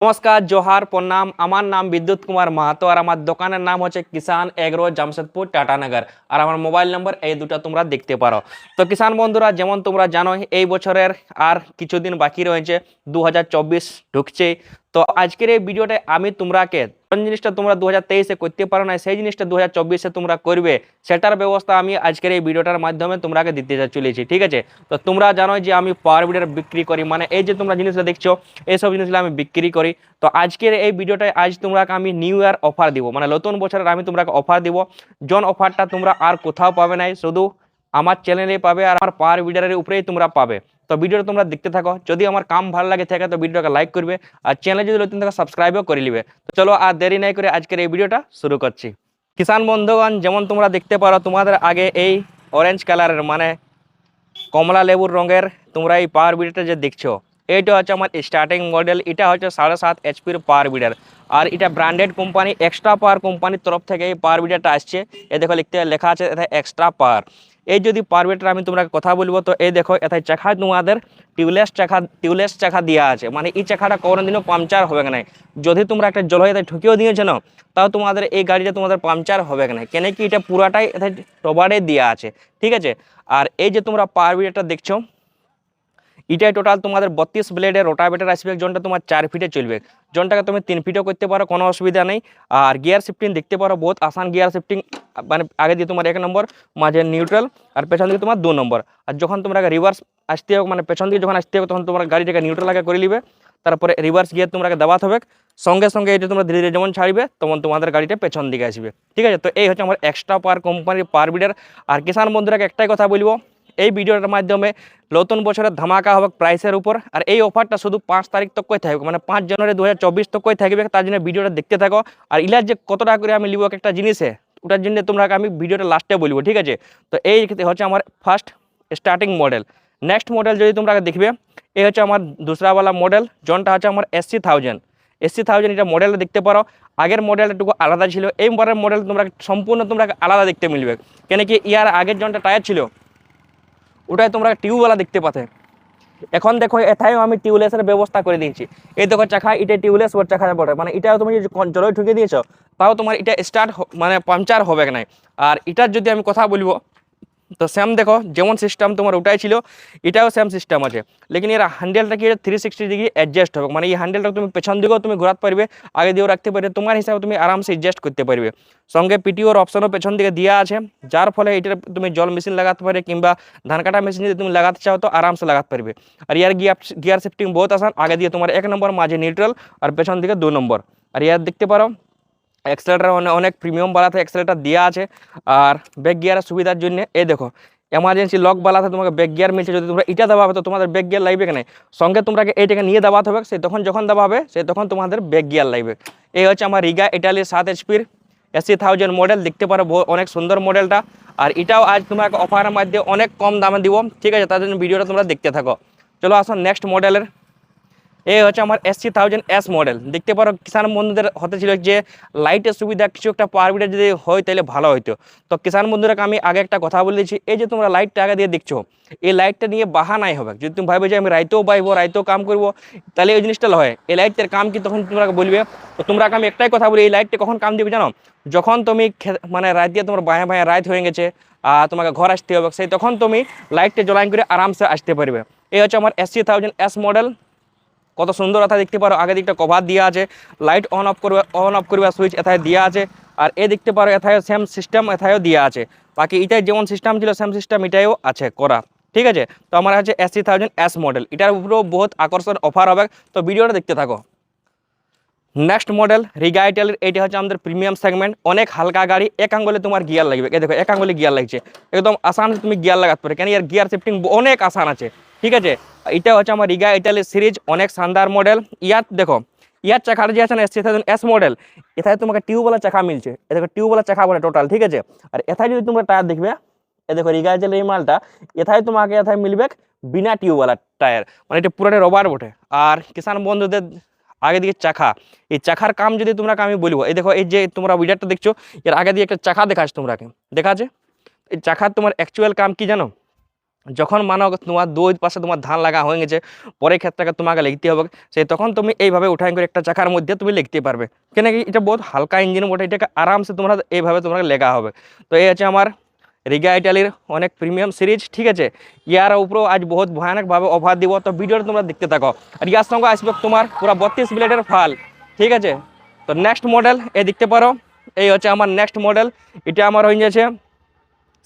নমস্কার, জোহার, প্রণাম। আমার নাম বিদ্যুৎ কুমার মাহাতো আর আমার দোকানের নাম হচ্ছে কিষান এগ্রো, জামশেদপুর, টাটানগর। আর আমার মোবাইল নম্বর এই দুটো তোমরা দেখতে পারো। তো কিষান বন্ধুরা, যেমন তোমরা জানো এই বছরের আর কিছুদিন বাকি রয়েছে, 2024 ঢুকছে। তো আজকের এই ভিডিওতে আমি তোমরাকে কোন জিনিসটা তোমরা 2023-এ করতে পারো না, সেই জিনিসটা 2024-এ তোমরা করবে, সেটার ব্যবস্থা আমি আজকের এই ভিডিওটার মাধ্যমে তোমরাকে দিতে চলেছি। ঠিক আছে? তো তোমরা জানো যে আমি পাওয়ার বিডার বিক্রি করি, মানে এই যে তোমরা জিনিসটা দেখছো এইসব জিনিসগুলো আমি বিক্রি করি। তো আজকের এই ভিডিওটায় আজ তোমরাকে আমি নিউ ইয়ার অফার দিব, মানে নতুন বছরের আমি তোমরাকে অফার দিব। জন অফারটা তোমরা আর কোথাও পাবে নাই, শুধু আমার চ্যানেলে পাবে আর আমার পাওয়ার বিডারের উপরেই তোমরা পাবে। তো ভিডিওটা তোমরা দেখতে থাকো। যদি আমার কাম ভালো লাগে থাকে তো ভিডিওটাকে লাইক করবে, আর চ্যানেলে যদি নতুন থাকে সাবস্ক্রাইবও করে নিবে। তো চলো আর দেরি নাই করে আজকের এই ভিডিওটা শুরু করছি। কিষান বন্ধুগণ, যেমন তোমরা দেখতে পারো তোমাদের আগে এই অরেঞ্জ কালারের মানে কমলা লেবুর রঙের তোমরা এই পাওয়ার বিডারটা যে দেখছো, এইটা হচ্ছে আমার স্টার্টিং মডেল। এটা হচ্ছে 7.5 এইচপির পাওয়ার বিডার, আর এটা ব্র্যান্ডেড কোম্পানি এক্সট্রা পাওয়ার কোম্পানির তরফ থেকে এই পাওয়ার বিডারটা আসছে। এ দেখো লেখা আছে এটা এক্সট্রা পাওয়ার। এই যদি পাওয়ার বিডার আমি তোমরা কথা বলবো, তো এই দেখো এথায় চাকা তোমাদের টিউবলেস চাকা দেওয়া আছে, মানে এই চাকাটা কোনোদিনও পাংচার হবে না। যদি তোমরা একটা জলহীতে ঠুকিয়েও দিয়েছো না, তাও তোমাদের এই গাড়িটা তোমাদের পাংচার হবে না, কেন কি এটা পুরাটাই এথায় রবারে দেওয়া আছে। ঠিক আছে? আর এই যে তোমরা পাওয়ার বিডারটা দেখছো, এটাই টোটাল তোমাদের 32 ব্লেডের রোটাভেটার আসবে। জনটা তোমার 4 ফিটে চলবে, জনটাকে তুমি 3 ফিটও করতে পারো, কোনো অসুবিধা নেই। আর গিয়ার শিফটিং দেখতে পারো, বহুত আসান গিয়ার শিফটিং, মানে আগে দিয়ে তোমার 1 নম্বর, মাঝে নিউট্রাল, আর পেছন দিকে তোমার 2 নম্বর। আর যখন তোমরা রিভার্স আসতে হবে, মানে পেছন দিকে যখন আসতে হবে, তখন তোমার গাড়িটাকে নিউট্রাল আগে করে নিবে, তারপরে রিভার্স গিয়ার তোমরা দাবাতে হবে। সঙ্গে সঙ্গে এটা তোমরা ধীরে ধীরে যেমন ছাড়বে তখন তোমাদের গাড়িটা পেছন দিকে আসবে। ঠিক আছে? তো এই হচ্ছে আমার এক্সট্রা পাওয়ার কোম্পানির পাওয়ার বিডার। আর কিষান বন্ধুরাকে একটাই কথা বলবো, এই ভিডিওটার মাধ্যমে নতুন বছরের ধামাকা হবে প্রাইসের উপর। আর এই অফারটা শুধু 5 তারিখ তক কই থাকবে, মানে 5 জানুয়ারি 2024 তক কই থাকবে। তার জন্য ভিডিওটা দেখতে থাকো। আর ইলার যে কত টাকা করে আমি লিব একটা জিনিসে, ওটার জন্য তোমরা আমি ভিডিওটা লাস্টে বলবো। ঠিক আছে? তো এই হচ্ছে আমার first starting model. Next model যদি তোমরা দেখবে, এই হচ্ছে আমার দুসরাওয়ালা মডেল, জনটা হচ্ছে আমার SC1000। এটা মডেলটা দেখতে পারো, আগের মডেলটা একটু আলাদা ছিল, এই মডেল তোমরা সম্পূর্ণ তোমরা আলাদা দেখতে মিলবে। কেন কি ইয়ার আগের জনটা টায়ার ছিল, ওটাই তোমরা টিউবওয়ালা দেখতে পাতে। এখন দেখো এথায়ও আমি টিউবলেসের ব্যবস্থা করে দিয়েছি। এই দেখো চাকা, এটা টিউবলেস ওর চাকা বটে, মানে এটাও তুমি যদি জলে ঢুকে দিয়েছো, তাও তোমার এটা স্টার্ট মানে পাংচার হবে না। আর এটার যদি আমি কথা বলবো, তো সেম দেখো যেমন সিস্টেম তোমার ওটাই ছিল, এটাও সেম সিস্টেম আছে। লেকিন এর হ্যান্ডেলটা কি 360 ডিগ্রি অ্যাডজাস্ট হবে, মানে এই হ্যান্ডেলটা তুমি পেছন দিকেও তুমি ঘোরাতে পারবে, আগে দিয়েও রাখতে পারবে, তোমার হিসাবে তুমি আরামসে অ্যাডজাস্ট করতে পারবে। সঙ্গে পিটিওর অপশনও পেছন দিকে দেওয়া আছে, যার ফলে এটার তুমি জল মেশিন লাগাতে পারবে, কিংবা ধান কাটা মেশিন যদি তুমি লাগাতে চাও তো আরামসে লাগাতে পারবে। আর ইয়ার গিয়ার শিফটিং বহুত আসান, আগে দিয়ে তোমার 1 নম্বর, মাঝে নিউট্রাল, আর পেছন দিকে 2 নম্বর। আর ইয়ার দেখতে পারো এক্সেলেটার অনেক প্রিমিয়াম বালাতে এক্সেলেটার দেওয়া আছে। আর ব্যাক গিয়ারের সুবিধার জন্য এই দেখো এমার্জেন্সি লক বালাতে তোমাকে ব্যাক গিয়ার মিলছে। যদি তোমরা এটা দেওয়া হবে তো তোমাদের ব্যাক গিয়ার লাগবে কেন, সঙ্গে তোমরাকে এইটাকে নিয়ে দেওয়াতে হবে, সে তখন যখন দেওয়া হবে সে তখন তোমাদের ব্যাক গিয়ার লাগবে। এই হচ্ছে আমার রিগা ইটালির 7 এইচপির SC1000 মডেল, দেখতে পারো অনেক সুন্দর মডেলটা। আর এটাও আজ তোমাকে অফারের মধ্যে অনেক কম দামে দিব। ঠিক আছে? তার জন্য ভিডিওটা তোমরা দেখতে থাকো। চলো আসো নেক্সট মডেলের। এই হচ্ছে আমার SC1000S মডেল, দেখতে পারো কিষান বন্ধুদের হতে ছিল যে লাইটের সুবিধা কিছু একটা পাওয়ার বিডার যদি হয় তাহলে ভালো হইতো। তো কিষান বন্ধুরাকে আমি আগে একটা কথা বলেছি, এই যে তোমরা লাইটটা আগে দিয়ে দেখছো, এই লাইটটা নিয়ে বাহানাই হবে। যদি তুমি ভাবে যে আমি রাইতেও বাইবো, রাইতেও কাম করবো, তাহলে ওই জিনিসটা হয়। এই লাইটের কাম কি তখন তোমরা বলবে। তো তোমরা আমি একটাই কথা বলি, এই লাইটটা কখন কাম দিবে জানো? যখন তুমি মানে রাত দিয়ে তোমার বাঁয়া বাঁয়া রাত হয়ে গেছে, তোমাকে ঘর আসতে হবে, সেই তখন তুমি লাইটটা জ্বলাইন করে আরামসে আসতে পারবে। এই হচ্ছে আমার SC1000S মডেল। কত সুন্দর এথায় দেখতে পারো, আগে দিকটা কভার দেওয়া আছে, লাইট অন অফ করবে সুইচ এথায় দেওয়া আছে। আর এ দেখতে পারো এথায় সেম সিস্টেম এথায়ও দেওয়া আছে। বাকি এটাই যেমন সিস্টেম ছিল সেম সিস্টেম এটাইও আছে করা। ঠিক আছে? তো আমার হচ্ছে SC1000S মডেল, এটার উপরেও বহুত আকর্ষণ অফার হবে। তো ভিডিওটা দেখতে থাকো। নেক্সট মডেল রিগা ইটালির, এইটা হচ্ছে আমাদের প্রিমিয়াম সেগমেন্ট, অনেক হালকা গাড়ি, এক আঙ্গুলে তোমার গিয়ার লাগবে। এই দেখো এক আঙ্গুলে গিয়ার লাগছে, একদম আসান তুমি গিয়ার লাগাতে পারো, কেন এর গিয়ার শিফটিং অনেক আসান আছে। ঠিক আছে? এটা হচ্ছে আমার রিগা ইটালির সিরিজ, অনেক শানদার মডেল। ইয়ার দেখো ইয়ার চাকাটা যে আছে না SC1000S মডেল, এথায় তোমাকে টিউবওয়ালা চাকা মিলছে। এ দেখো টিউবওয়ালা চাকা বলে টোটাল। ঠিক আছে? আর এথায় যদি তোমরা টায়ার দেখবে, এ দেখো রিগা ইটালির এই মালটা, এথায় তোমাকে এথায় মিলবে বিনা টিউবওয়ালা টায়ার, মানে এটা পুরোটা রবার বটে। আর কিষান বন্ধুদের আগে দিকে চাকা, এই চাকার কাম যদি তোমরা আমি বলবো, এই দেখো এই যে তোমরা উইডারটা দেখছো, এর আগে দিয়ে একটা চাকা দেখাচ্ছে তোমরাকে, দেখা আছে এই চাকার তোমার অ্যাকচুয়াল কাম কি জানো? যখন মানো তোমার দুই পাশে তোমার ধান লাগা হয়ে গেছে, পরে ক্ষেত্রে তোমাকে লিখতে হবে, সেই তখন তুমি এইভাবে উঠাই করে একটা চাকার মধ্যে তুমি লিখতে পারবে। কেন কি এটা বহুত হালকা ইঞ্জিন বটে, এটাকে আরামসে তোমরা এইভাবে তোমরা লেখা হবে। তো এই হচ্ছে আমার রিগা ইটালির অনেক প্রিমিয়াম সিরিজ, ঠিক আছে। ইয়ার উপরেও আজ বহুত ভয়ানকভাবে অফার দিব, তো ভিডিওটা তোমরা দেখতে থাকো। আর ইয়ার সঙ্গে আসবে তোমার পুরো 32 ব্লেডের ফাল, ঠিক আছে। তো নেক্সট মডেল এ দেখতে পারো, এই হচ্ছে আমার নেক্সট মডেল। এটা আমার হয়ে যাচ্ছে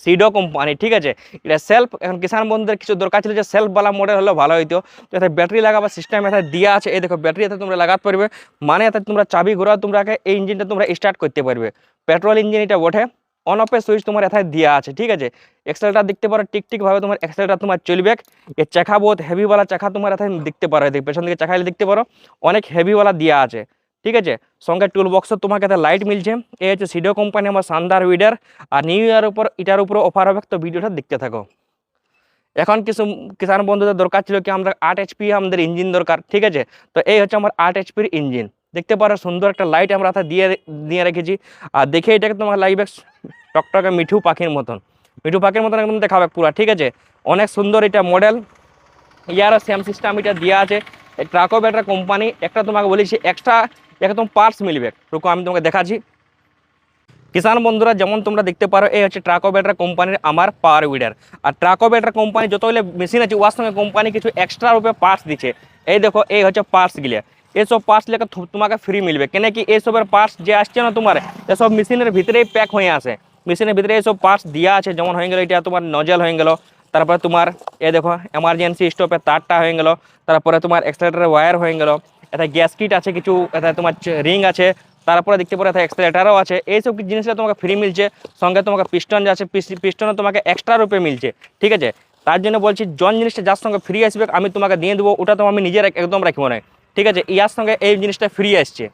সিডো কোম্পানি, ঠিক আছে। এটা সেলফ, এখন কিষান বন্ধুদের কিছু দরকার ছিল যে সেলফওয়ালা মডেল হলে ভালো হইতো। তো এতে ব্যাটারি লাগাবার সিস্টেম এতে দেওয়া আছে, এই দেখো ব্যাটারি এতে তোমরা লাগাতে পারবে, মানে এতে তোমরা চাবি ঘোরাও, তোমরা এই ইঞ্জিনটা তোমরা স্টার্ট করতে পারবে। পেট্রোল ইঞ্জিন এটা বটে, অন অফের সুইচ তোমার এথায় দেওয়া আছে, ঠিক আছে। এক্সেলটা দেখতে পারো টিক ভাবে তোমার এক্সেলটা তোমার চলবে। এর চাকা বহুত হেভিওয়ালা চাকা তোমার এথায় দেখতে পারো, পেছন দিকে চাকা দেখতে পারো অনেক হেভিওয়ালা দেওয়া আছে, ঠিক আছে। সঙ্গে টুল বক্সও তোমাকে এতে লাইট মিলছে। এই হচ্ছে সিডো কোম্পানি আমার শানদার উইডার। আর নিউ ইয়ার উপর এটার উপর অফার হবে, তো ভিডিওটা দেখতে থাকো। এখন কিছু কিষান বন্ধুদের দরকার ছিল কি আমরা 8 HP আমাদের ইঞ্জিন দরকার, ঠিক আছে। তো এই হচ্ছে আমার 8 HP ইঞ্জিন, দেখতে পারো সুন্দর একটা লাইট আমরা দিয়ে রেখেছি। আর দেখে এটাকে তোমার লাগবে টকটকে মিঠু পাখির মতন, মিঠু পাখির মতন একদম দেখাবে পুরা, ঠিক আছে। অনেক সুন্দর এটা মডেল। ইয়ারও সেম সিস্টেম এটা দেওয়া আছে। ট্রাকো ব্যাটার কোম্পানি একটা তোমাকে বলেছি এক্সট্রা একদম পার্টস মিলবে, রুকো আমি তোমাকে দেখাচ্ছি। কিষান বন্ধুরা যেমন তোমরা দেখতে পারো, এই হচ্ছে ট্রাকো ব্যাটার কোম্পানির আমার পাওয়ার উইডার। আর ট্রাকো ব্যাটার কোম্পানি যতগুলো মেশিন আছে ওর সঙ্গে কোম্পানি কিছু এক্সট্রা রূপে পার্টস দিচ্ছে। এই দেখো এই হচ্ছে পার্টসগুলো, এইসব পার্টস লেখা তোমাকে ফ্রি মিলবে। কেন কি এইসবের পার্টস যে আসছে না তোমার, এসব মেশিনের ভিতরেই প্যাক হয়ে আসে। মেশিনের ভিতরে এইসব পার্টস দেওয়া আছে, যেমন হয়ে গেলো এটা তোমার নজেল হয়ে গেলো, তারপরে তোমার এ দেখো এমার্জেন্সি স্টপের তারটা হয়ে গেলো, তারপরে তোমার এক্সেলেটারের ওয়্যার হয়ে গেলো, এটা গ্যাস কিট আছে কিছু, এটা তোমার রিং আছে, তারপরে দেখতে পারো এখানে এক্সেলেটারও আছে। এইসব জিনিসটা তোমাকে ফ্রি মিলছে। সঙ্গে তোমাকে পিস্টন যে আছে পিস্টনও তোমাকে এক্সট্রা রূপে মিলছে, ঠিক আছে। তার জন্য বলছি জন জিনিসটা যার সঙ্গে ফ্রি আসবে আমি তোমাকে দিয়ে দেবো, ওটা তো আমি নিজের একদম রাখবো না, ঠিক আছে। ইয়ার সঙ্গে এই জিনিসটা ফ্রি আসছে,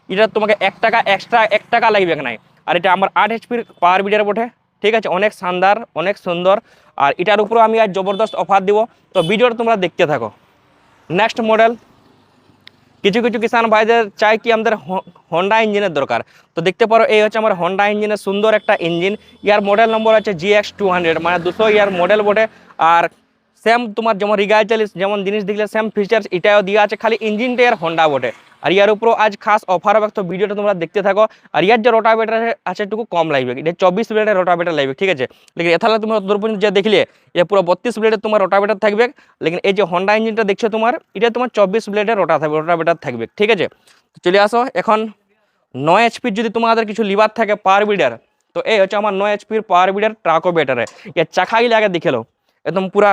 এটা তোমাকে 1 টাকা এক্সট্রা 1 টাকা লাগবে নাই। আর এটা আমার 8 HP পাওয়ার বিডার বটে, ঠিক আছে। অনেক শানদার অনেক সুন্দর। আর এটার উপরেও আমি আজ জবরদস্ত অফার দিব, তো ভিডিওটা তোমরা দেখতে থাকো। নেক্সট মডেল, কিছু কিছু কিষান ভাইদের চাই কি আমাদের হন্ডা ইঞ্জিনের দরকার, তো দেখতে পারো এই হচ্ছে আমার হন্ডা ইঞ্জিনের সুন্দর একটা ইঞ্জিন। ইয়ার মডেল নম্বর আছে GX200, মানে 200 ইয়ার মডেল বটে। আর সেম তোমার যেমন রিগাই চালিস যেমন জিনিস দেখলে সেম ফিচার্স এটাও দেওয়া আছে, খালি ইঞ্জিনটা ইয়ার হন্ডা বটে। আর ইয়ার উপরও আজ খাস অফার হবে, তো ভিডিওটা তোমরা দেখতে থাকো। আর ইয়ার যে রোটাভেটার আছে একটু কম লাগবে, এটা 24 ব্লেডের রোটাভেটার লাগবে, ঠিক আছে। লেকিন এথালে তুমি দূর পর্যন্ত যে দেখলে এটা পুরো 32 ব্লেডের তোমার রোটাভেটার থাকবে। লেকিন এই যে হন্ডা ইঞ্জিনটা দেখছো তোমার, এটা তোমার 24 ব্লেডের রোটাভেটার থাকবে, ঠিক আছে। চলে আসো এখন 9 HP যদি তোমাদের কিছু লিভার থাকে পাওয়ার বিডার, তো এই হচ্ছে আমার 9 HP পাওয়ার বিডার ট্রাকো ব্যাটারে। এর চাকাগুলো আগে দেখে লো, একদম পুরা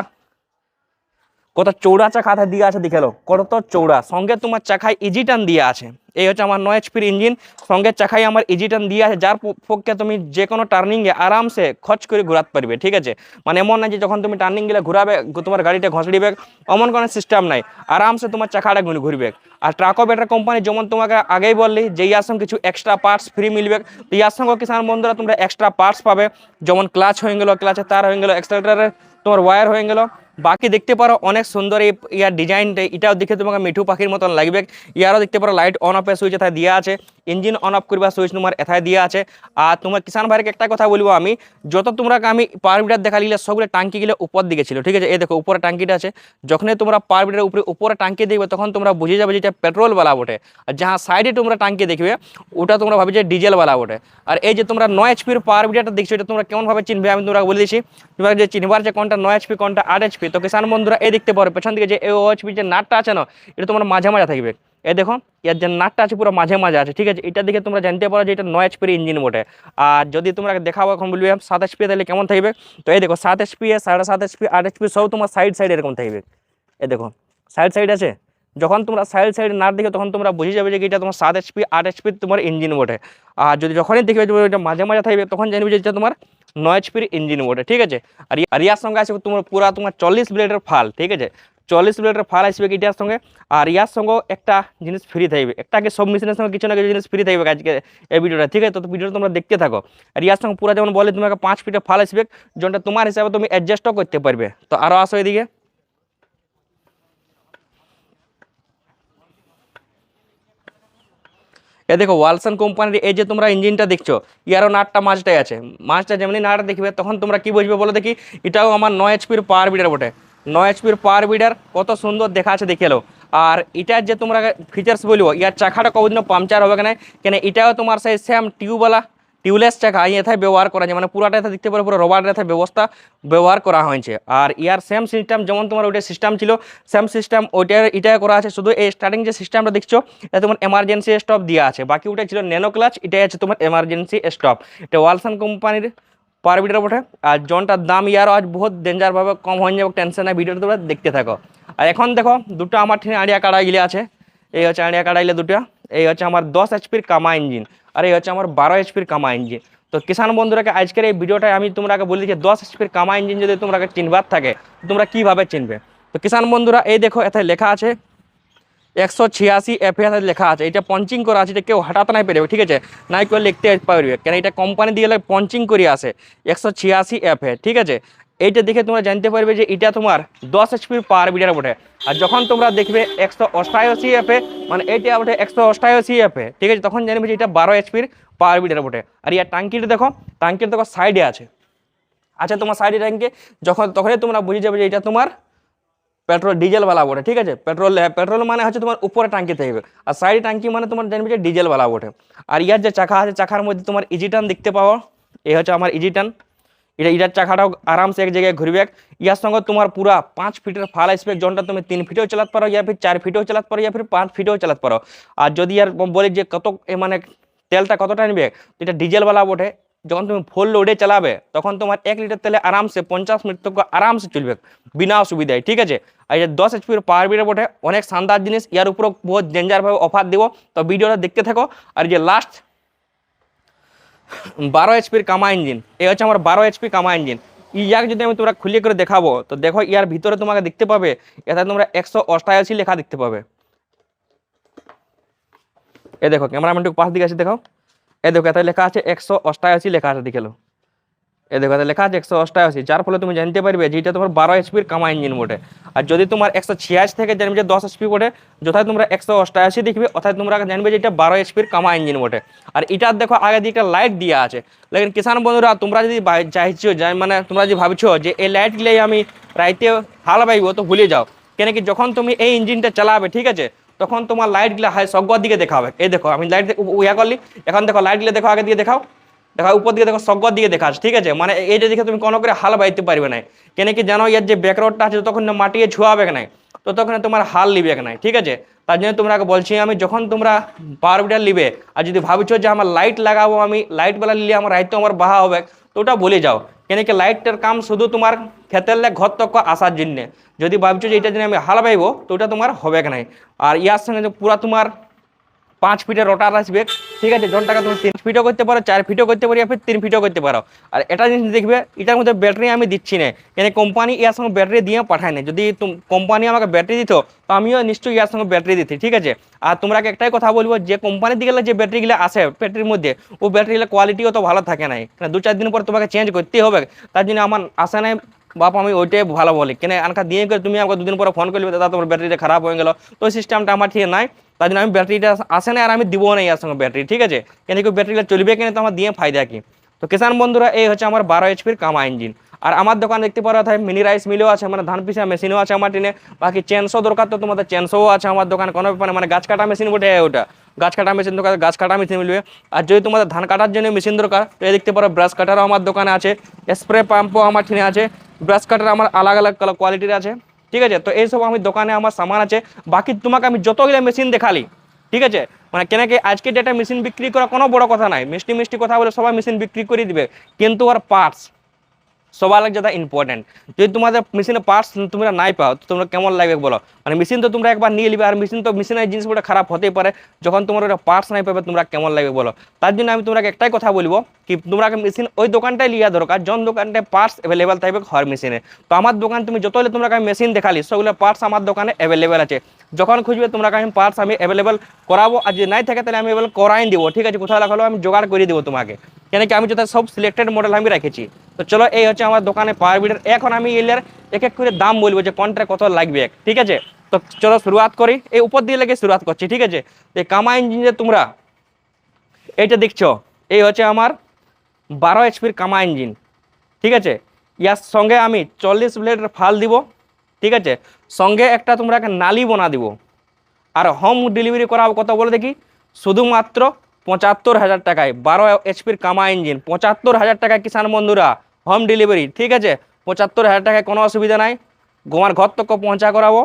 কত চৌড়া চাকা দিয়ে আছে, দেখে লো কত চৌড়া। সঙ্গে তোমার চাকায় ইজি টার্ন দিয়ে আছে। এই হচ্ছে আমার 9 HP ইঞ্জিন, সঙ্গে চাকায় আমার ইজি টার্ন দিয়ে আছে, যার পক্ষে তুমি যে কোনো টার্নিংয়ে আরামসে খচ করে ঘোরাতে পারবে, ঠিক আছে। মানে এমন না যে যখন তুমি টার্নিং গেলে ঘুরাবে তোমার গাড়িটা ঘষড়িবে, এমন কোনো সিস্টেম নাই, আরামসে তোমার চাকাটা ঘুরবে। আর ট্রাকো ব্যাটার কোম্পানি যেমন তোমাকে আগেই বললি যে ইয়ার সঙ্গে কিছু এক্সট্রা পার্টস ফ্রি মিলবে, তো ইয়ার সঙ্গে কিষান বন্ধুরা তোমরা এক্সট্রা পার্টস পাবে, যেমন ক্লাচ হয়ে গেলো, ক্লাচের তার হয়ে গেলো, এক্সেলেটারের তোমার ওয়্যার হয়ে গেলো। বাকি দেখতে পারো অনেক সুন্দর এই ইয়ার ডিজাইনটা, এটাও দেখে তোমাকে মিঠু পাখির মতন লাগবে। ইয়ারও দেখতে পারো লাইট অন অফের সুইচ এথায় দেওয়া আছে, ইঞ্জিন অন অফ করবার সুইচ তোমার এথায় দেওয়া আছে। আর তোমার কিষান ভাইকে একটা কথা বলবো আমি, যত তোমরা আমি পাওয়ার বিডার দেখালিলে সবগুলো টাঙ্কিগুলো উপর দিকে ছিল, ঠিক আছে। এই দেখো উপরে টাঙ্কিটা আছে, যখনই তোমরা পাওয়ার বিডারের উপরে টাঙ্কি দেখবে তখন তোমরা বুঝে যাবে যে এটা পেট্রোলওয়ালা বটে। আর যাহা সাইডে তোমরা টাঙ্কি দেখবে ওটা তোমরা ভাবি যে ডিজেলওয়ালা বটে। আর এই যে তোমরা 9 HP পাওয়ার বিডারটা দেখছো, এটা তোমরা কেমনভাবে চিনবে আমি তোমরা বলে দিচ্ছি। তোমরা যে চিনবার যে কোনটা 9 HP কোনটা 8 HP, তো কিষান বন্ধুরা এই দেখতে পারো পেছন দিকে যে OHP যে নাটটা আছে না, এটা তোমার মাঝে মাঝে থাকবে। এই দেখো এর যে নাটটা আছে পুরো মাঝে মাঝে আছে, ঠিক আছে। এটা দেখে তোমরা জানতে পারো যে এটা 9 HP ইঞ্জিন বটে। আর যদি তোমরা দেখাবো এখন বলবে 7 HP তাহলে কেমন থাকবে, তো এই দেখো 7 HP 7.5 HP 8 HP সব তোমার সাইড এরকম থাকবে। এই দেখো সাইড আছে, যখন তোমরা সাইড নাট দেখে তখন তোমরা বুঝে যাবে যে এটা তোমার 7 HP 8 HP তোমার ইঞ্জিন বটে। আর যদি যখনই দেখবে যে এটা মাঝে মাঝে থাকবে তখন জানবে যে এটা তোমার 9 HP ইঞ্জিন বটে, ঠিক আছে। আর ইয়ার সঙ্গে আছে তোমার পুরা তোমার 40 ব্লেডের ফাল, ঠিক আছে। 40 ব্লেডের ফাল আসবে এটার সঙ্গে। আর ইয়ার সঙ্গে একটা জিনিস ফ্রি থাকবে, একটা আগে সব মেশিনের সঙ্গে কিছু না কিছু জিনিস ফ্রি থাকবে আজকে এই ভিডিওটা, ঠিক আছে। তো ভিডিওটা তোমরা দেখতে থাকো। আর ইয়ার সঙ্গে পুরো যেমন বলে তোমাকে 5 ফিটের ফাল আসবে, যেটা তোমার হিসাবে তুমি অ্যাডজাস্টও করতে পারবে। তো আরও আসো এদিকে। এ দেখো ওয়ালসন কোম্পানির এই যে তোমরা ইঞ্জিনটা দেখছো, ইয়ারও নাটটা মাঝটাই আছে। মাঝটা যেমনি নাট দেখবে তখন তোমরা কি বুঝবে বলো দেখি, এটাও আমার 9 HP পাওয়ার বিডার বটে। 9 HP পাওয়ার বিডার, কত সুন্দর দেখা আছে দেখে এলো। আর এটার যে তোমরা ফিচার্স বলবো, ইয়ার চাকাটা কোনোদিনও পাংচার হবে না, কেন এটাও তোমার সেই সেম টিউবওয়ালা টিউবলেস চাকা এথায় ব্যবহার করা যায়, মানে পুরাটা এথায় দেখতে পারো পুরো রবার এথায় ব্যবস্থা ব্যবহার করা হয়েছে। আর ইয়ার সেম সিস্টেম যেমন তোমার ওইটা সিস্টেম ছিল, সেম সিস্টেম ওইটার এটাই করা আছে, শুধু এই স্টার্টিং যে সিস্টেমটা দেখছো এটা তোমার এমার্জেন্সি স্টপ দেওয়া আছে, বাকি ওটা ছিল ন্যানো ক্লাচ, এটাই আছে তোমার এমার্জেন্সি স্টপ। এটা ওয়ালসন কোম্পানির পার বিটার বটে। আর জনটার দাম ইয়ারও আজ বহুত ডেঞ্জারভাবে কম হয়ে যাবে, টেনশন নাই, ভিডিওটা তোমরা দেখতে থাকো। আর এখন দেখো দুটো আমার ঠিনে আড়িয়া কাড়া গিলে আছে, এই হচ্ছে আড়িয়া কাড়াইলে দুটো, এই হচ্ছে আমার 10 HP কামা ইঞ্জিন, আর এই হচ্ছে আমার 12 HP কামা ইঞ্জিন। তো কিষান বন্ধুরাকে আজকের এই ভিডিওটায় আমি তোমরাকে বলি যে 10 HP কামা ইঞ্জিন যদি তোমরা চিনবার থাকে তোমরা কিভাবে চিনবে। তো কিষান বন্ধুরা এই দেখো এতে লেখা আছে 186 FA লেখা আছে, এটা পঞ্চিং করা আছে, এটা কেউ হঠাৎ নাই পারবে, ঠিক আছে, নাই করে লিখতে পারবে, কেন এটা কোম্পানি দিয়ে পঞ্চিং করে আসে 186 FA, ঠিক আছে। এইটা দেখে তোমরা জানতে পারবে যে এটা তোমার 10 HP পাওয়ার বিডার বটে। আর যখন তোমরা দেখবে 188 FA, মানে এইটা বটে 188 FA, ঠিক আছে, তখন জানবে যে এটা 12 HP পাওয়ার বিডার বটে। আর ইয়ার টাঙ্কিটা দেখো, টাঙ্কিটা দেখো সাইডে আছে, আচ্ছা তোমার সাইডে ট্যাঙ্কি, যখন তখনই তোমরা বুঝে যাবে যে এটা তোমার পেট্রোল ডিজেলওয়ালা বটে, ঠিক আছে। পেট্রোল মানে হচ্ছে তোমার উপরে টাঙ্কি থাকবে, আর সাইড টাঙ্কি মানে তোমার জানবে যে ডিজেলওয়ালা বটে। আর ইয়ার যে চাকা আছে, চাকার মধ্যে তোমার ইজিটান দেখতে পাও, এই হচ্ছে আমার ইজিটান, এটার চাকাটাও আরামসে এক জায়গায় ঘুরবে। ইয়ার সঙ্গে তোমার পুরা 5 ফিটের ফাল স্পেক, জনটা তুমি 3 ফিটেও চালাতে পারো, ইয়া ফির 4 ফিটেও চালাতে পারো, ইয়া ফির 5 ফিটেও চালাতে পারো। আর যদি আর বলি যে কত মানে তেলটা কতটা নিবে, এটা ডিজেলওয়ালা বটে, যখন তুমি ফুল লোডে চালাবে তখন তোমার 1 লিটার তেলে আরামসে 50 মিনিট তক আরামসে চলবে বিনা অসুবিধায়, ঠিক আছে। আর এই 10 HP পাওয়ার বিডার বটে, অনেক শানদার জিনিস, ইয়ার উপরও বহুত ডেঞ্জারভাবে অফার দিব, তো ভিডিওটা দেখতে থাকো। আর যে লাস্ট 12 HP কামা ইঞ্জিন, এই হচ্ছে আমার 12 HP কামা ইঞ্জিন। ইয়াকে যদি আমি তোমরা খুলে করে দেখাবো, তো দেখো ইয়ার ভিতরে তোমাকে দেখতে পাবে এটা তোমরা 188 লেখা দেখতে পাবে। এ দেখো ক্যামেরাম্যানটুকু পাশ দিকে আছে, দেখো এ দেখো এত লেখা আছে 188 লেখা আছে, দেখে লো, এ দেখো লেখা আছে 188, যার ফলে তুমি জানতে পারবে যে এটা তোমার 12 HP কামা ইঞ্জিন বটে। আর যদি তোমার 186 থেকে জানবে যে 10 HP বটে, যথায় তোমরা 188 দেখবে অর্থাৎ তোমরা জানবে যে এটা 12 HP কামা ইঞ্জিন বটে। আর এটার দেখো আগে দিয়ে একটা লাইট দেওয়া আছে, লেকিন কিষান বন্ধুরা তোমরা যদি চাইছো মানে তোমরা যদি ভাবছো যে এই লাইটগুলো আমি রাইতে হাল বাইবো, তো ভুলে যাও, কেন কি যখন তুমি এই ইঞ্জিনটা চালাবে, ঠিক আছে, তখন তোমার লাইটগুলো হাই সগর দিকে দেখাবে। এই দেখো আমি লাইট ইয়া করলি, এখন দেখো লাইটগুলো দেখো আগে দিয়ে দেখাও, দেখো উপর দিকে দেখো সগর দিকে দেখা আছে, ঠিক আছে, মানে এইটা দেখে তুমি কোনো করে হাল বাইতে পারবে না, কেন কি জানো এর যে ব্যাকরোডটা আছে তখন মাটিয়ে ছুয়াবে না, তো তখন তোমার হাল লিবে না, ঠিক আছে। তার জন্য তোমরা বলছি আমি, যখন তোমরা পাওয়ার বিডার লিবে আর যদি ভাবছো যে আমার লাইট লাগাবো, আমি লাইটবেলা নিলে আমার রাইতে আমার বাহা হবে, তো ওটা বলে যাও, কেন কি লাইটটার কাম শুধু তোমার ক্ষেতের ঘর তক আসার জন্যে। যদি ভাবছো যে এটা যদি আমি হাল বাইবো, তো ওটা তোমার হবে না। আর ইয়ার সঙ্গে পুরা তোমার 5 ফিটের রোটার আসবে, ঠিক আছে, জনটাকে তুমি 3 ফিটও করতে পারো, 4 ফিটও করতে পারো, ফির 3 ফিটও করতে পারো। আর এটা জিনিস দেখবে এটার মধ্যে ব্যাটারি আমি দিচ্ছি না, কেন কোম্পানি ইয়ার সঙ্গে ব্যাটারি দিয়ে পাঠায় না, যদি কোম্পানি আমাকে ব্যাটারি দিত তো আমিও নিশ্চয়ই ইয়ার সঙ্গে ব্যাটারি দিতি, ঠিক আছে। আর তোমরা একটাই কথা বলবো যে কোম্পানির দিকে যে ব্যাটারিগুলো আসে ব্যাটারির মধ্যে, ও ব্যাটারিগুলো কোয়ালিটিও তো ভালো থাকে নাই, 2-4 দিন পর তোমাকে চেঞ্জ করতেই হবে, তার জন্য আমার আসে নাই বাপ, আমি ওইটাই ভালো বলি, কেন আনকা দিয়ে করে তুমি আমাকে 2 দিন পরে ফোন করবে দাদা তোমার ব্যাটারিটা খারাপ হয়ে গেল, তো ওই সিস্টেমটা আমার ঠিক নাই, তার জন্য আমি ব্যাটারিটা আসে না আর আমি দিব না ইয়ার সঙ্গে ব্যাটারি, ঠিক আছে, কেন কি ব্যাটারিটা চলবে কিনা তো আমার দিয়ে ফায়দা কি। তো কিষান বন্ধুরা এই হচ্ছে আমার 12 HP কামা ইঞ্জিন। আর আমার দোকান দেখতে পারো তাই মিনি রাইস মিলও আছে, মানে ধান পিসা মেশিনও আছে আমার টিনে, বাকি চেনশো দরকার তো তোমাদের চেনশোও আছে আমার দোকানে, কোনো ব্যাপার মানে গাছ কাটা মেশিন বটে, ওটা গাছ কাটা মেশিন দরকার, গাছ কাটা মেশিন মিলবে। আর যদি তোমাদের ধান কাটার জন্য মেশিন দরকার, তো এই দেখতে পারো ব্রাশ কাটারও আমার দোকানে আছে, স্প্রে পাম্পও আমার ঠিনে আছে, ব্রাশ কাটার আমার আলাদা আলাদা কোয়ালিটির আছে, ঠিক আছে। তো এইসব আমি দোকানে আমার সামান আছে, বাকি তোমাকে আমি যতগুলো মেশিন দেখালি, ঠিক আছে, মানে কেন কি আজকে ডেটা মেশিন বিক্রি করা কোনো বড় কথা নাই, মিষ্টি মিষ্টি কথা বলে সবাই মেশিন বিক্রি করে দিবে, কিন্তু আর পার্টস সবার লাগে যেটা ইম্পর্টেন্ট, যদি তোমাদের মেশিনের পার্টস তোমরা নাই পাও তো তোমরা কেমন লাগবে বলো, মানে মেশিন তো তোমরা একবার নিয়ে নিবে, আর মেশিন তো মেশিনের জিনিসগুলো খারাপ হতেই পারে, যখন তোমার ওটা পার্টস নাই পাবে তোমরা কেমন লাগবে বলো। তার জন্য আমি তোমরা একটাই কথা বলবো কি তোমরা মেশিন ওই দোকানটাই লিয়া দরকার জন দোকানটায় পার্টস অ্যাভেলেবেল থাকবে হর মেশিনে। তো আমার দোকান তুমি যত হলে তোমরা আমি মেশিন দেখালি সেগুলো পার্টস আমার দোকানে অ্যাভেলেবেল আছে, যখন খুঁজবে তোমরা আমি পার্টস আমি অ্যাভেলেবেল করাবো, আর যদি নাই থাকে তাহলে আমি অ্যাভেলেবেল করাই দিব, ঠিক আছে, কোথাও লাগালো আমি জোগাড় করে দেবো তোমাকে, কেন কি আমি যেটা সব সিলেক্টেড মডেল আমি রেখেছি। তো চলো এই হচ্ছে আমার দোকানে পাওয়ার বিডার, এখন আমি এর এক এক করে দাম বলবো যে কোনটা কত লাগবে, ঠিক আছে। তো চলো শুরুয়াত করি, এই উপর দিয়ে লেগে শুরুয়াত করছি, ঠিক আছে। এই কামা ইঞ্জিন যে তোমরা এইটা দেখছো, এই হচ্ছে আমার 12 HP কামা ইঞ্জিন। ঠিক আছে, ইয়ার সঙ্গে আমি 40 ব্লেডের ফাল দিব। ঠিক আছে, সঙ্গে একটা তোমরা নালি বোনা দিব। আর হোম ডেলিভারি করাবো কত বলে দেখি, শুধুমাত্র 75,000 টাকায়। 12 HP কামা ইঞ্জিন 75,000 টাকায় কিষাণ বন্ধুরা, হোম ডেলিভারি। ঠিক আছে, 75,000 টাকায় কোনো অসুবিধা নাই, তোমার ঘর তক পৌঁছা করাবো।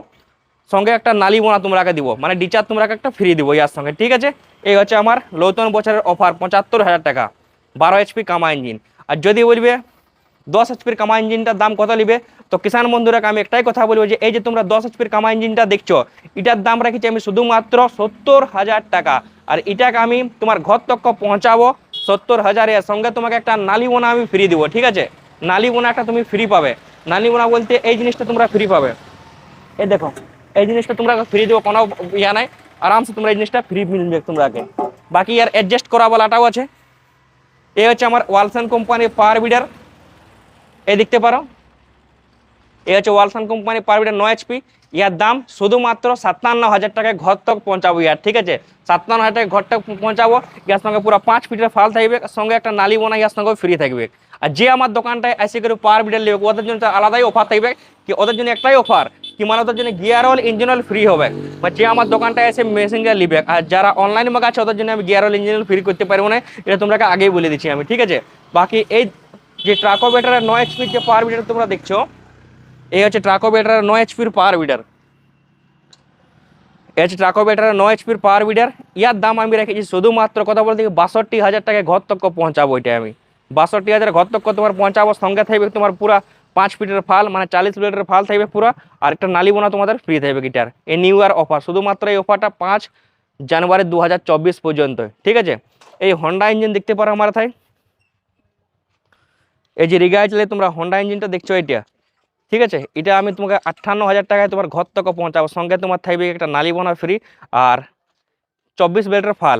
সঙ্গে একটা নালি বোনা তোমরাকে দিব, মানে ডিচার্জ তোমরাকে একটা ফ্রি দিব ইয়ার সঙ্গে। ঠিক আছে, এই হচ্ছে আমার নতুন বছরের অফার, 75,000 টাকা 12 HP কামা ইঞ্জিন। আর যদি বলবে 10 HP কামা ইঞ্জিনটার দাম কত নিবে, তো কিষাণ বন্ধুরাকে আমি একটাই কথা বলবো যে এই যে তোমরা 10 HP কামা ইঞ্জিনটা দেখছো, এটার দাম রাখছি আমি শুধুমাত্র 70,000 টাকা। আর এটাকে আমি তোমার ঘর তক পৌঁছাবো 70,000 এর সঙ্গে তোমাকে একটা নালি বোনা আমি ফ্রি দিব। ঠিক আছে, নালি বোনা একটা তুমি ফ্রি পাবে। নালি বোনা বলতে এই জিনিসটা তোমরা ফ্রি পাবে। এই দেখো, এই জিনিসটা তোমরা ফ্রি দেবো, কোনো ইয়া নাই, আরামসে তোমরা এই জিনিসটা ফ্রি মিলবে তোমরাকে। বাকি আর অ্যাডজাস্ট করা বলাটাও আছে। এই হচ্ছে আমার ওয়ালসন কোম্পানির পাওয়ার বিডার, এই দেখতে পারো। এই হচ্ছে ওয়ালসন কোম্পানি পাওয়ার বিডার 9 HP। ইয়ার দাম শুধুমাত্র 57,000 টাকায় ঘর তক পৌঁছাবো ইয়ার। ঠিক আছে, 57,000 টাকায় ঘর তক পৌঁছাবো। ইয়ার সঙ্গে পুরো 5 ফিটের ফাল থাকবে, সঙ্গে একটা নালি বোনা ইয়ার সঙ্গে ফ্রি থাকবে। আর যে আমার দোকানটায় এসে করে পাওয়ার বিডার নেবে, ওদের জন্য আলাদাই অফার থাকবে। কি ওদের জন্য একটাই অফার, কি মানে ওদের জন্য gear oil engine oil free হবে। বা যে আমার দোকানটায় এসে মেশিনটা নিবে, আর যারা অনলাইন মাগাচ্ছে ওদের জন্য আমি gear oil engine oil free করতে পারবো না, এটা তোমরাকে আগেই বলে দিচ্ছি আমি। ঠিক আছে, বাকি এই যে ট্রাকো বেটারের 9 HP যে পাওয়ার বিডার তোমরা দেখছো, এই হচ্ছে ট্রাকো বেটারের 9 HP পাওয়ার বিডার। এই হচ্ছে ট্রাকো বেটারের 9 HP পাওয়ার বিডার। ইয়ার দাম আমি রেখেছি শুধুমাত্র কথা বলতে 62,000 টাকায় ঘর তক পৌঁছাবো। এটা আমি 62,000 ঘর তক তোমার পৌঁছাবো। সঙ্গে থাকবে তোমার পুরা 5 ফিটের ফাল, মানে 40 ব্লেডের ফাল থাকবে পুরা। আর একটা নালি বোনা তোমাদের ফ্রি থাকবে গিটার। এই নিউ ইয়ার অফার, শুধুমাত্র এই অফারটা 5 জানুয়ারি 2024 পর্যন্ত। ঠিক আছে, এই হন্ডা ইঞ্জিন দেখতে পারো আমার তাই, এই যে রিগায় চলে তোমরা হন্ডা ইঞ্জিনটা দেখছো এটা। ঠিক আছে, এটা আমি তোমাকে 58,000 টাকায় তোমার ঘর তক পৌঁছাবো। সঙ্গে তোমার থাকবে একটা নালি বোনা ফ্রি, আর 24 ব্লেডের ফাল,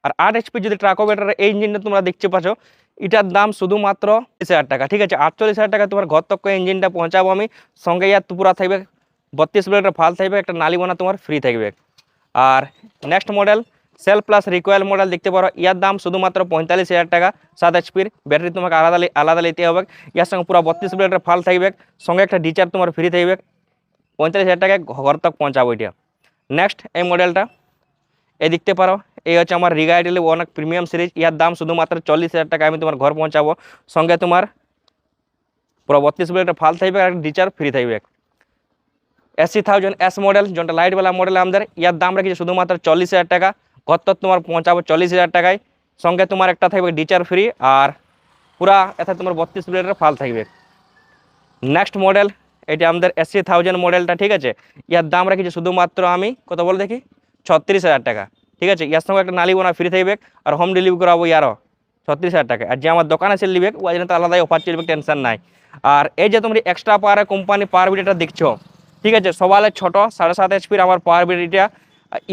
আর 8 HP যদি ট্রাকো বেটার এই ইঞ্জিনটা তোমরা দেখতে পাচ্ছ, এটার দাম শুধুমাত্র 30,000 টাকা। ঠিক আছে, 48,000 টাকা তোমার ঘর তক ইঞ্জিনটা পৌঁছাবো আমি। সঙ্গে ইয়ার পুরা থাকবে 32 ব্লেডের ফাল থাকবে, একটা নালি বোনা তোমার ফ্রি থাকবে। আর next model cell plus recoil model দেখতে পারো, ইয়ার দাম শুধুমাত্র 45,000 টাকা। 7 HP ব্যাটারি তোমাকে আলাদা আলাদা নিতে হবে। ইয়ার সঙ্গে পুরো 32 ব্লেডের ফাল থাকবে, সঙ্গে একটা ডিচার তোমার ফ্রি থাকবে। 45,000 টাকায় ঘর তক পৌঁছাবো এটা। নেক্সট এই মডেলটা এই দেখতে পারো, এই হচ্ছে আমার রিগা আইডেল অনেক প্রিমিয়াম সিরিজ। ইয়ার দাম শুধুমাত্র 40,000 টাকা আমি তোমার ঘর পৌঁছাবো। সঙ্গে তোমার পুরো 32 ব্লেডের ফাল থাকবে, আর ডিচার ফ্রি থাকবে। SC1000 S মডেল, যেটা লাইটওয়ালা মডেল আমাদের, ইয়ার দাম রেখেছে শুধুমাত্র 40,000 টাকা। ঘর তক তোমার পৌঁছাবো 40,000 টাকায়। সঙ্গে তোমার একটা থাকবে ডিচার ফ্রি, আর পুরা এতে তোমার 32 ব্লেডের ফাল থাকবে। নেক্সট মডেল এটা আমাদের SC1000 মডেলটা। ঠিক আছে, ইয়ার দাম রেখেছি শুধুমাত্র আমি কত বলে দেখি 36,000 টাকা। ঠিক আছে, ইয়ার সঙ্গে একটা নালি বোনা ফ্রি থাকবে, আর হোম ডেলিভারি করাবো ইয়ারও 36,000 টাকা। আর যে আমার দোকানে সেল নিবে ওই জন্য তো আলাদাই অফার চলবে, টেনশন নাই। আর এই যে তুমি এক্সট্রা পাওয়ার কোম্পানি পাওয়ার বিডারটা দেখছো, ঠিক আছে, সবালে ছোট 7.5 HP আমার পাওয়ার বিডারটা।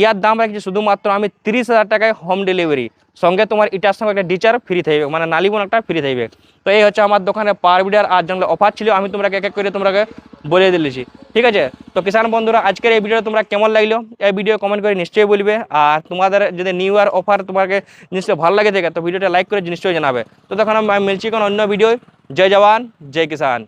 ইয়ার দাম রাখছি শুধুমাত্র আমি 30,000 টাকায় হোম ডেলিভারি। সঙ্গে তোমার এটার সঙ্গে একটা ডিচার ফ্রি থাকবে, মানে নালি বোনা একটা ফ্রি থাকবে। তো এই হচ্ছে আমার দোকানে পাওয়ার বিডার। আর যেগুলো অফার ছিল আমি তোমরা এক এক করে তোমরাকে বলে দিয়েছি। ঠিক আছে, তো কিষাণ বন্ধুরা আজকের এই ভিডিও তোমরা কেমন লাগলো, এই ভিডিও কমেন্ট করে নিশ্চয়ই বলবে। আর তোমাদের যদি নিউ ইয়ার অফার তোমাকে নিশ্চয়ই ভালো লাগে থাকে, তো ভিডিওটা লাইক করে নিশ্চয়ই জানাবে। তো তখন আমি মিলছি কোনো অন্য ভিডিও। জয় জওয়ান জয় কিষাণ।